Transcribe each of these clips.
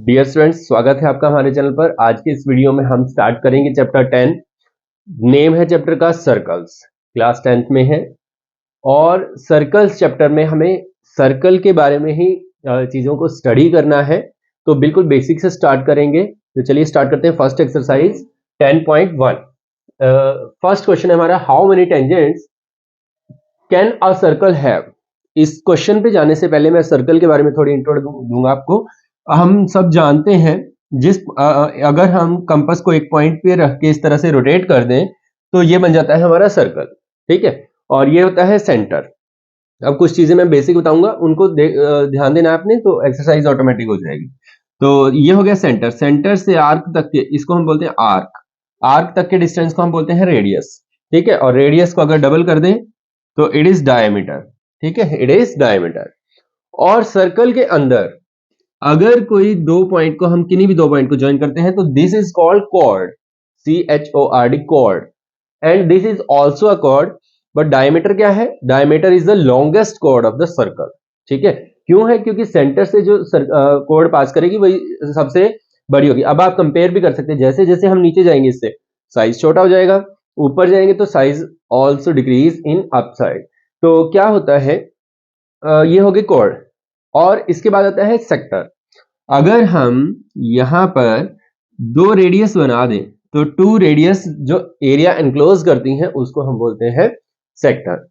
Dear students, स्वागत है आपका हमारे चैनल पर। आज के इस वीडियो में हम स्टार्ट करेंगे चैप्टर 10। नेम है चैप्टर का सर्कल्स, क्लास 10th में है। और सर्कल्स चैप्टर में हमें सर्कल के बारे में ही चीज़ों को स्टडी करना है, तो बिल्कुल बेसिक से स्टार्ट करेंगे। तो चलिए स्टार्ट करते हैं। First exercise 10.1। फर्स्ट क्वेश्चन है हमारा, how many tangents can a circle have. इस क्वेश्चन पे जाने से पहले मैं सर्कल के बारे में थोड़ी इंट्रो दूंगा आपको। हम सब जानते हैं अगर हम कंपास को एक पॉइंट पे रख के इस तरह से रोटेट कर दें तो ये बन जाता है हमारा सर्कल, ठीक है। और ये होता है सेंटर। अब कुछ चीजें मैं बेसिक बताऊंगा, उनको ध्यान देना आपने, तो एक्सरसाइज ऑटोमेटिक हो जाएगी। तो ये हो गया सेंटर। सेंटर से आर्क तक के, इसको हम बोलते हैं आर्क। आर्क तक के डिस्टेंस को हम बोलते हैं रेडियस, ठीक है। और रेडियस को अगर डबल कर दें तो इट इज डायमीटर, ठीक है, इट इज डायमीटर। और सर्कल के अंदर अगर कोई दो पॉइंट को, हम किन्हीं भी दो पॉइंट को ज्वाइन करते हैं तो this is called chord, CHORD, chord. And this is also a chord, but diameter क्या है? Diameter is the longest chord of the circle, ठीक है। क्यों है? क्योंकि सेंटर से जो कॉर्ड पास करेगी वही सबसे बड़ी होगी। अब आप कंपेयर भी कर सकते हैं, जैसे जैसे हम नीचे जाएंगे इससे साइज छोटा हो जाएगा, ऊपर जाएंगे तो size also decrease in up side. तो क्या होता है, ये हो गई कॉर्ड। और इसके बाद आता है सेक्टर। अगर हम यहां पर दो रेडियस बना दें तो टू रेडियस जो एरिया एनक्लोज करती हैं उसको हम बोलते हैं सेक्टर।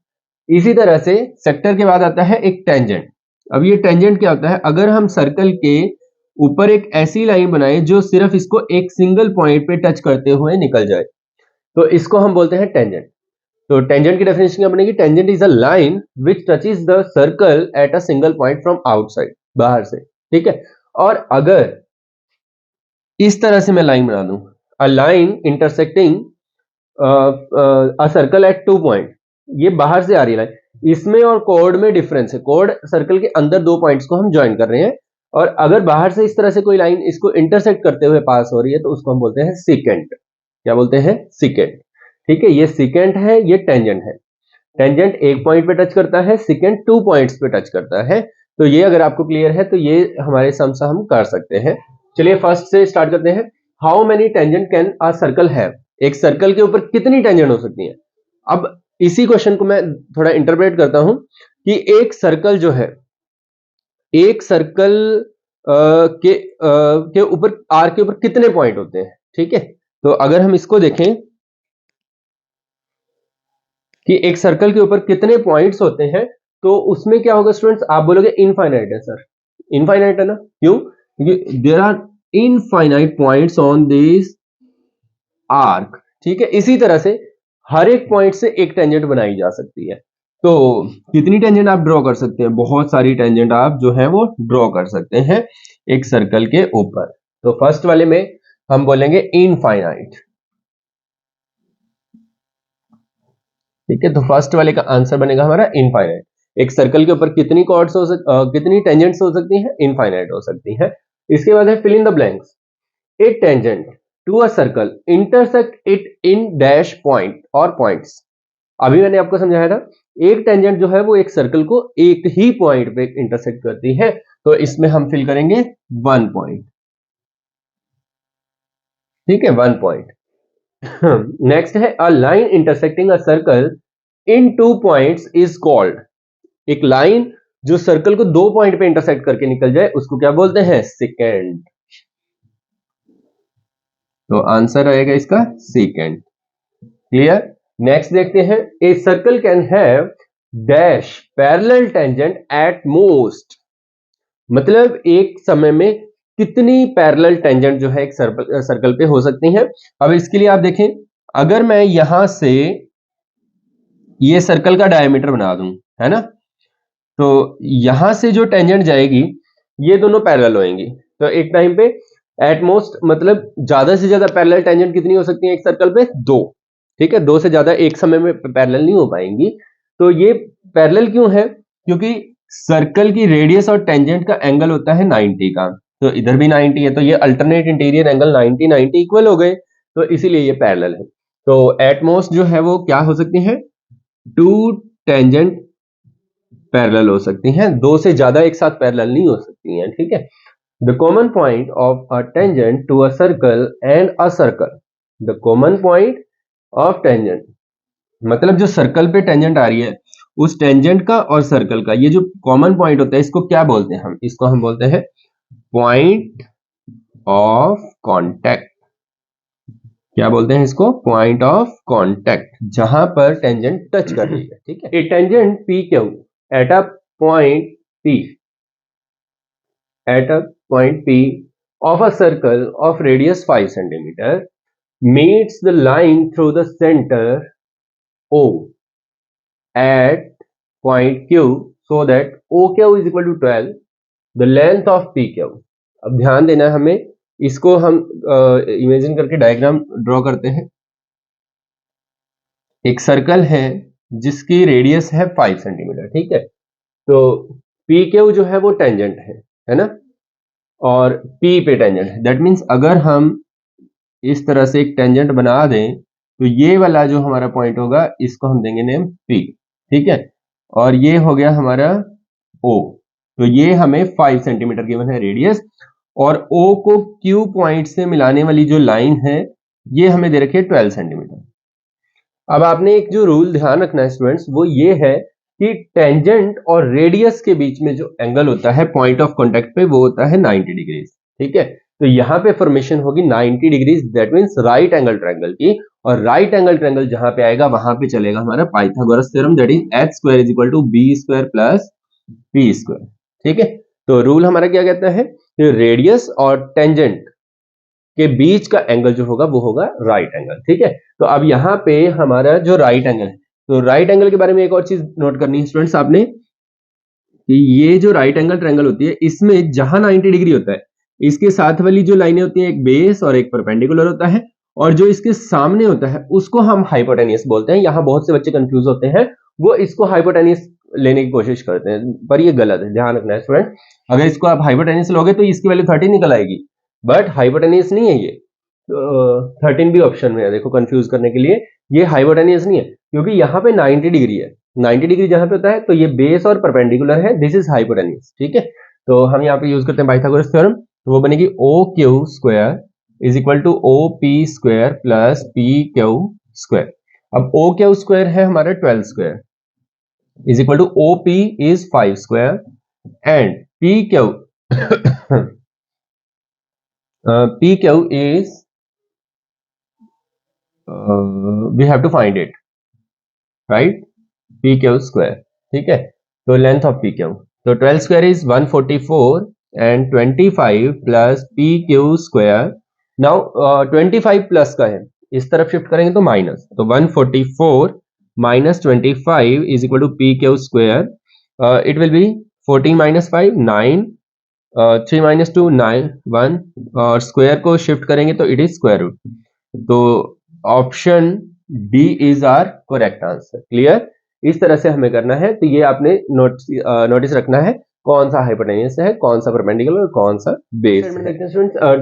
इसी तरह से सेक्टर के बाद आता है एक टेंजेंट। अब ये टेंजेंट क्या होता है? अगर हम सर्कल के ऊपर एक ऐसी लाइन बनाए जो सिर्फ इसको एक सिंगल पॉइंट पे टच करते हुए निकल जाए तो इसको हम बोलते हैं टेंजेंट। तो टेंजेंट की डेफिनेशन क्या बनेगी? Tangent is a line which touches the circle at a single point from outside, बाहर से, ठीक है। और अगर इस तरह से मैं लाइन बना दूं, a line intersecting a circle eight 2 point, ये बाहर से आ रही है लाइन, इसमें और कोड में डिफरेंस है। कोड सर्कल के अंदर दो पॉइंट्स को हम ज्वाइन कर रहे हैं, और अगर बाहर से इस तरह से कोई लाइन इसको इंटरसेक्ट करते हुए पास हो रही है तो उसको हम बोलते हैं सिकेंट। क्या बोलते हैं? सिकेंट, ठीक है। ये सिकेंट है, ये टेंजेंट है। टेंजेंट एक पॉइंट पे टच करता है, सिकेंट 2 पॉइंट्स पे टच करता है। तो ये अगर आपको क्लियर है तो ये हमारे सम से हम कर सकते हैं। चलिए फर्स्ट से स्टार्ट करते हैं। How many tangent can a circle have. एक सर्कल के ऊपर कितनी टेंजेंट हो सकती है? अब इसी क्वेश्चन को मैं थोड़ा इंटरप्रेट करता हूं कि एक सर्कल जो है, एक सर्कल के ऊपर, आर के ऊपर कितने पॉइंट होते हैं, ठीक है। तो अगर हम इसको देखें कि एक सर्कल के ऊपर कितने पॉइंट्स होते हैं, तो उसमें क्या होगा स्टूडेंट्स? आप बोलोगे इनफाइनाइट है सर। इनफाइनाइट है ना? क्यों? क्योंकि there are infinite points on this arc, ठीक है। इसी तरह से हर एक पॉइंट से एक टेंजेंट बनाई जा सकती है। तो कितनी टेंजेंट आप ड्रॉ कर सकते हैं? बहुत सारी टेंजेंट आप जो है वो ड्रॉ कर सकते हैं एक सर्कल के ऊपर। तो फर्स्ट वाले में हम बोलेंगे इनफाइनाइट, ठीक है। तो फर्स्ट वाले का आंसर बनेगा हमारा इनफाइनाइट। एक सर्कल के ऊपर कितनी कॉर्ड्स कितनी टेंजेंट्स हो सकती हैं? इनफाइनाइट हो सकती हैं। इसके बाद है fill in the blanks. A tangent to a circle intersect it in dash point और पॉइंट्स। अभी मैंने आपको समझाया था, एक टेंजेंट जो है वो एक सर्कल को एक ही पॉइंट पे इंटरसेक्ट करती है, तो इसमें हम फिल करेंगे 1 पॉइंट, ठीक है, 1 पॉइंट। नेक्स्ट है a line intersecting a circle in 2 points is called. एक लाइन जो सर्कल को 2 पॉइंट पे इंटरसेक्ट करके निकल जाए उसको क्या बोलते हैं? सेकेंड। तो आंसर रहेगा इसका सेकेंड। क्लियर? नेक्स्ट देखते हैं। A circle can have dash parallel tangent at most. मतलब एक समय में कितनी पैरेलल टेंजेंट जो है एक सर्कल पे हो सकती हैं। अब इसके लिए आप देखें, अगर मैं यहां से ये सर्कल का डायमीटर बना दूं, है ना, तो यहां से जो टेंजेंट जाएगी ये दोनों पैरेलल होंगी। तो एक टाइम पे एटमोस्ट, मतलब ज्यादा से ज्यादा पैरेलल टेंजेंट कितनी हो सकती है एक सर्कल पे? 2, ठीक है। 2 से ज्यादा एक समय में पैरेलल नहीं हो पाएंगी। तो ये पैरेलल क्यों है? क्योंकि सर्कल की रेडियस और टेंजेंट का एंगल होता है 90 का, तो इधर भी 90 है, तो ये अल्टरनेट इंटीरियर एंगल 90 इक्वल हो गए, तो इसीलिए ये पैरेलल है। तो एटमोस्ट जो है वो क्या हो सकती है? 2 टेंजेंट पैरेलल हो सकती हैं, 2 से ज्यादा एक साथ पैरेलल नहीं हो सकती हैं, ठीक है। The common point of a tangent to a circle and a circle. The common point of tangent मतलब जो सर्कल पे टेंजेंट आ रही है उस टेंजेंट का और सर्कल का ये जो कॉमन पॉइंट होता है इसको क्या बोलते हैं? इसको हम बोलते हैं पॉइंट ऑफ कांटेक्ट। क्या बोलते हैं इसको? पॉइंट ऑफ कांटेक्ट, जहां पर टेंजेंट टच कर रही है। ठीक है, a tangent P Q at a point P of a circle of radius 5 centimeter meets the line through the center O at point Q so that OQ is equal to 12 the length of PQ। अब ध्यान देना है हमें, इसको हम imagine करके diagram draw करते हैं। एक सर्कल है जिसकी रेडियस है 5 सेंटीमीटर। ठीक है, तो PQ जो है वो टेंजेंट है ना, और P पे टेंजेंट है। दैट मीन्स अगर हम इस तरह से एक टेंजेंट बना दें तो ये वाला जो हमारा पॉइंट होगा इसको हम देंगे नेम P। ठीक है, और ये हो गया हमारा O। तो ये हमें 5 सेंटीमीटर गिवन है रेडियस, और O को Q पॉइंट से मिलाने वाली जो लाइन है ये हमें दे रखी है 12 सेंटीमीटर। अब आपने एक जो रूल ध्यान रखना है स्टूडेंट्स, वो ये है कि टेंजेंट और रेडियस के बीच में जो एंगल होता है पॉइंट ऑफ कांटेक्ट पे वो होता है 90 डिग्रीज। ठीक है, तो यहाँ पे फॉर्मेशन होगी 90 degrees, that means right angle triangle की। और राइट एंगल ट्रायंगल जहां पे आएगा वहां पे चलेगा हमारा Pythagoras theorem, that is h square is equal to b square plus p square. ठीक है, तो रूल हमारा क्या कहता है कि रेडियस और टेंजेंट के बीच का एंगल जो होगा वो होगा राइट एंगल। ठीक है, तो अब यहाँ पे हमारा जो राइट एंगल है, तो राइट एंगल के बारे में एक और चीज नोट करनी है स्टूडेंट्स आपने, कि ये जो राइट एंगल ट्रायंगल होती है इसमें जहां 90 डिग्री होता है इसके साथ वाली जो लाइनें होती हैं एक बेस और एक परपेंडिकुलर होता है, और जो इसके सामने होता है उसको हम हाइपोटेनियस बोलते हैं। यहाँ बहुत से बच्चे कंफ्यूज होते हैं, वो इसको हाइपोटेनियस लेने की कोशिश करते हैं, पर ये गलत है। ध्यान रखना है स्टूडेंट, अगर इसको आप हाइपोटेनियस लोगे तो इसकी वैल्यू 30 निकल आएगी, बट हाइपोटेनियस नहीं है ये। 13 भी ऑप्शन में है, देखो कंफ्यूज करने के लिए, ये हाइपोटेनियस नहीं है क्योंकि यहाँ पे 90 डिग्री है। 90 डिग्री जहां पे होता है तो ये बेस और परपेंडिकुलर है, दिस इज हाइपोटेनियस। ठीक है, तो हम यहाँ पे यूज करते हैं पाइथागोरस थ्योरम, तो वो बनेगी O Q square is equal to O P square plus P Q square. अब ओ क्यू स्क्वायर है हमारा 12 square is equal to O P is 5 square and P Q P Q is we have to find it, right, P Q square. ठीक है, तो length of P Q, तो 12 square is 144 and 25 plus P Q square. Now 25 plus का है, इस तरफ shift करेंगे तो माइनस, तो 144 minus 25 is equal to P Q square. It will be 14 minus 5 9, 3 minus 2 9 1, और स्क्वायर को शिफ्ट करेंगे तो इट इज स्क्वायर रूट। तो option D is our correct answer. Clear, इस तरह से हमें करना है। तो ये आपने नोटिस रखना है कौन सा हाइपोटेन्यूस है, कौन सा परपेंडिकुलर और कौन सा बेस है।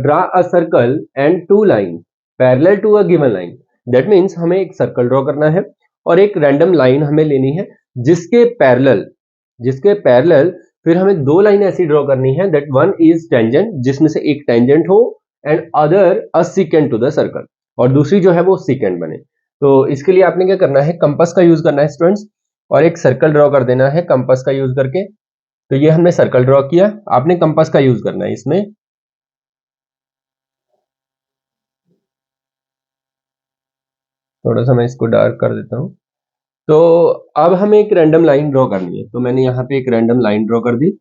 Draw a circle and two line parallel to a given line. That means हमें एक सर्कल ड्रॉ करना है और एक रैंडम लाइन हमें लेनी है जिसके पैरेलल फिर हमें दो लाइन ऐसी ड्रॉ करनी है दैट वन इज टेंजेंट, जिसमें से एक टेंजेंट हो and other a secant to the circle, और दूसरी जो है वो सिकेंट बने। तो इसके लिए आपने क्या करना है, कंपास का यूज करना है स्टूडेंट्स, और एक सर्कल ड्रॉ कर देना है कंपास का यूज करके। तो ये हमने सर्कल ड्रॉ किया, आपने कंपास का यूज करना है इसमें। थोड़ा सा मैं इसको डार्क कर देता हूं। तो अब हमें एक रैंडम लाइन ड्रॉ करनी है, तो मैंने यहाँ पे एक रैंडम लाइन ड्रॉ कर दी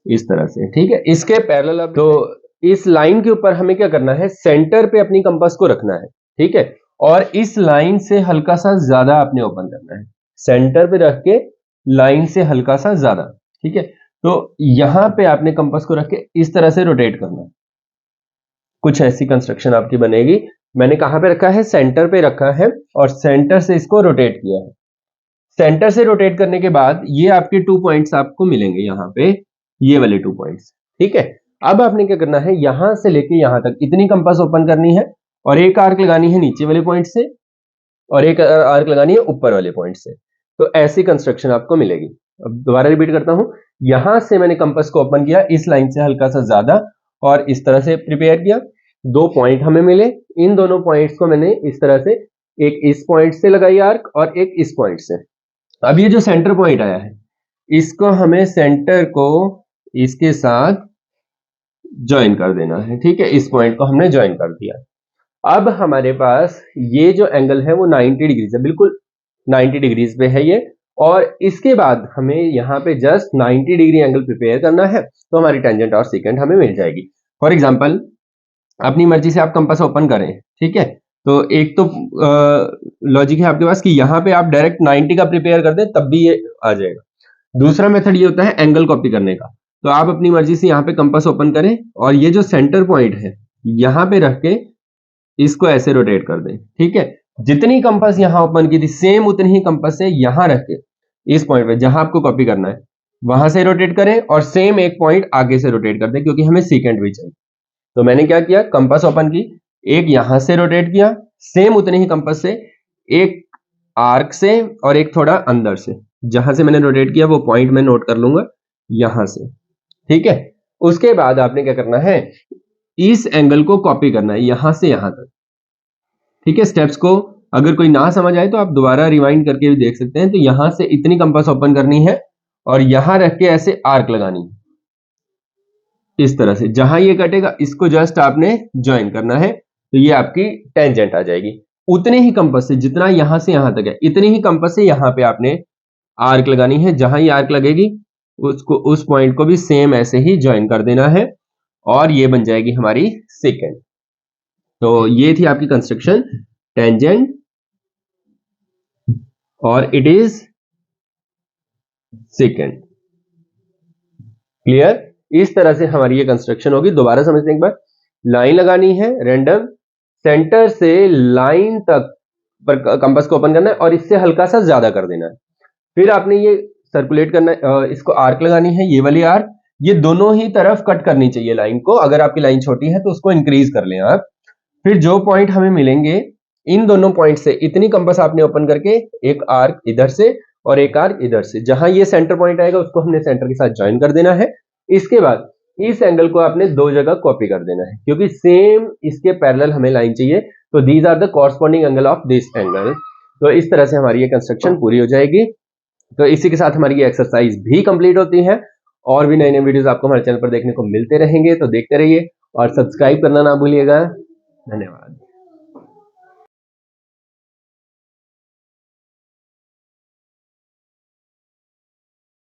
इस तरह से। ठीक है, इसके पैरेलल अब तो इस लाइन के ऊपर हमें क्या करना है, सेंटर पे अपनी कंपास को रखना है। ठीक है, और इस लाइन से हल्का सा ज्यादा आपने ओपन करना है, सेंटर पे रख के लाइन से हल्का सा ज्यादा। ठीक है, तो यहां पे आपने कंपास को रख के इस तरह से रोटेट करना है, कुछ ऐसी कंस्ट्रक्शन आपकी बनेगी। मैंने कहां पे रखा है, सेंटर पे रखा है, और सेंटर से इसको रोटेट किया है। सेंटर से रोटेट करने के बाद ये आपके 2 पॉइंट्स आपको मिलेंगे यहाँ पे, ये वाले 2 पॉइंट्स। ठीक है, अब आपने क्या करना है, यहां से लेके यहां तक इतनी कंपास ओपन करनी है, और एक आर्क लगानी है नीचे वाले पॉइंट से, और एक आर्क लगानी है ऊपर वाले पॉइंट से। तो ऐसी कंस्ट्रक्शन आपको मिलेगी। अब दोबारा रिपीट करता हूं, यहां से मैंने कंपास को ओपन किया इस लाइन से हल्का सा ज्यादा, और इस तरह से प्रिपेयर किया। 2 पॉइंट हमें मिले, इन दोनों पॉइंट्स को मैंने इस तरह से, एक इस पॉइंट से लगाई आर्क और एक इस पॉइंट से। अब ये जो सेंटर पॉइंट आया है, इसको हमें सेंटर को इसके साथ ज्वाइन कर देना है, ठीक है। इस पॉइंट को हमने ज्वाइन कर दिया। अब हमारे पास ये जो एंगल है वो 90 डिग्री है, बिल्कुल 90 डिग्रीज पे है ये, और इसके बाद हमें यहाँ पे जस्ट 90 डिग्री एंगल प्रिपेयर करना है, तो हमारी टेंजेंट और सेकेंड हमें मिल जाएगी। फॉर एग्जांपल अपनी मर्जी से आप कंपास ओपन करें, ठीक है। तो एक तो लॉजिक है आपके पास कि यहाँ पे आप डायरेक्ट 90 का प्रिपेयर कर दें तब भी ये आ जाएगा। दूसरा मेथड ये होता है एंगल कॉपी करने का। तो आप अपनी मर्जी से यहाँ पे कंपास ओपन करें और ये जो सेंटर पॉइंट है यहाँ पे रख के इसको ऐसे रोटेट कर दें, ठीक है। जितनी कंपास यहाँ ओपन की थी सेम उतनी ही कंपास से यहाँ रख के इस पॉइंट पे जहां आपको कॉपी करना है वहां से रोटेट करें और सेम एक पॉइंट आगे से रोटेट कर दें, क्योंकि हमें सेकेंड भी चाहिए। तो मैंने क्या किया, कंपास ओपन की, एक यहां से रोटेट किया, सेम उतनी ही कंपास से एक आर्क से और एक थोड़ा अंदर से, जहां से मैंने रोटेट किया वो पॉइंट मैं नोट कर लूंगा यहां से, ठीक है। उसके बाद आपने क्या करना है, इस एंगल को कॉपी करना है यहां से यहां तक, ठीक है। स्टेप्स को अगर कोई ना समझ आए तो आप दोबारा रिवाइंड करके भी देख सकते हैं। तो यहां से इतनी कंपास ओपन करनी है और यहां रख के ऐसे आर्क लगानी है इस तरह से, जहां ये कटेगा इसको जस्ट आपने ज्वाइन करना है, तो ये आपकी टेंजेंट आ जाएगी। उतने ही कंपास से, जितना यहां से यहां तक है इतनी ही कंपास से यहां पे आपने आर्क लगानी है, जहां ये आर्क लगेगी उसको, उस पॉइंट को भी सेम ऐसे ही ज्वाइन कर देना है और ये बन जाएगी हमारी सेकेंड। तो ये थी आपकी कंस्ट्रक्शन टेंजेंट और इट इज सेकेंड। क्लियर? इस तरह से हमारी ये कंस्ट्रक्शन होगी। दोबारा समझते हैं एक बार। लाइन लगानी है रैंडम, सेंटर से लाइन तक पर कंपास को ओपन करना है और इससे हल्का सा ज्यादा कर देना है। फिर आपने ये सर्कुलेट करना है, इसको आर्क लगानी है, ये वाली आर्क, ये दोनों ही तरफ कट करनी चाहिए लाइन को। अगर आपकी लाइन छोटी है तो उसको इंक्रीज कर लें आप। फिर जो पॉइंट हमें मिलेंगे इन दोनों पॉइंट से इतनी कंपास आपने ओपन करके एक आर्क इधर से और एक आर्क इधर से, जहां ये सेंटर पॉइंट आएगा उसको हमने सेंटर के साथ ज्वाइन कर देना है। इसके बाद इस एंगल को आपने 2 जगह कॉपी कर देना है, क्योंकि सेम इसके पैरेलल हमें लाइन चाहिए। तो these are the corresponding angle of this angle. तो इस तरह से हमारी ये कंस्ट्रक्शन पूरी हो जाएगी। तो इसी के साथ हमारी ये एक्सरसाइज भी कंप्लीट होती है। और भी नए नए वीडियोस आपको हमारे चैनल पर देखने को मिलते रहेंगे, तो देखते रहिए और सब्सक्राइब करना ना भूलिएगा। धन्यवाद।